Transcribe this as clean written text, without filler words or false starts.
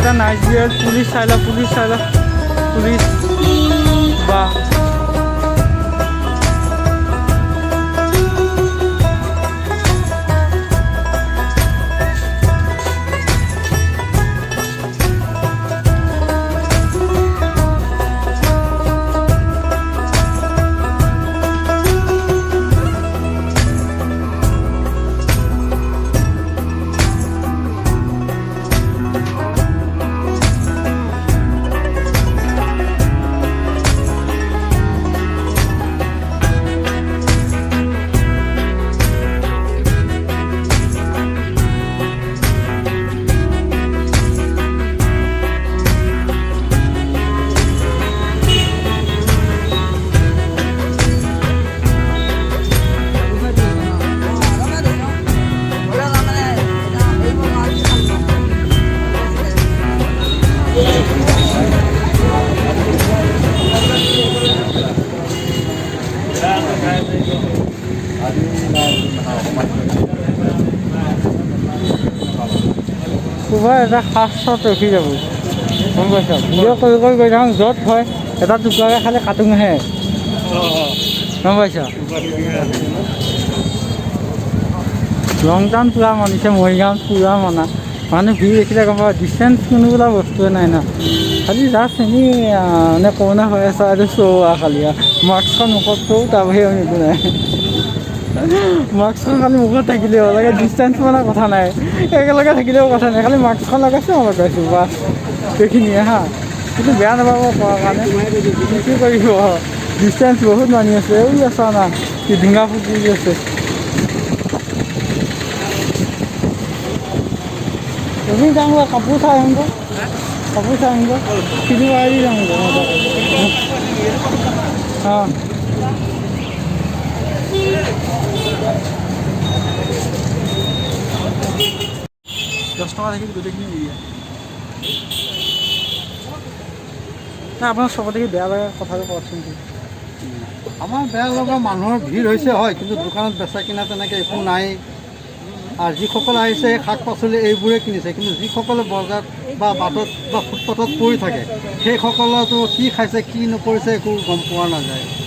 এটা নাইট বিয়াৰ পুলিশ চাইলা পুলিশ বা কোনোবাই এটা সাজ চত ৰখি যাব গম পাইছ ভিডিঅ' কৰি গৈ থাকোঁ য'ত হয় এটা টুকুৰাকৈ খালে কাটোঙহে গম পাইছ লং টাৰ্ম পূৰা মানিছে মৰিগাঁৱত পূৰা মনা মানুহ ভিৰ দেখিলে গম পাব ডিষ্টেঞ্চ কোনো বোলা বস্তুৱে নাই না খালি জাষ্ট এনেই মানে কৰোণা হৈ আছে আৰু চোৱা খালি মাস্কখন মুখত চোঁ তাৰ বাহিৰে একো নাই মাস্কখন খালি মুখত থাকিলেই হ'ল লাগে ডিষ্টেঞ্চ মানে কথা নাই একেলগে থাকিলেও কথা নাই খালি মাস্কখন লগাইছোঁ মই লগাইছোঁ বাছ সেইখিনিয়ে হা কিন্তু বেয়া নাপাব কোৱাৰ কাৰণে কি কৰিব ডিষ্টেঞ্চ বহুত মানি আছে এই আছা না কি ঢুঙা ফুকি আছে তুমি যাওঁ কাপোৰ চাই আহিব কিনি মাৰি যাওঁ অঁ 10 টকা থাকি গোটেইখিনি উলিয়াই নাই আপোনাৰ চবতে বেয়া লগা কথাটো কওকচোন আমাৰ বেয়া লগা মানুহৰ ভিৰ হৈছে হয় কিন্তু দোকানত বেচা কিনা তেনেকৈ একো নাই আৰু যিসকল আহিছে শাক পাচলি এইবোৰে কিনিছে কিন্তু যিসকলে বজাৰত বা বাটত বা ফুটপাথত পৰি থাকে সেইসকলেতো কি খাইছে কি নকৰিছে একো গম পোৱা নাযায়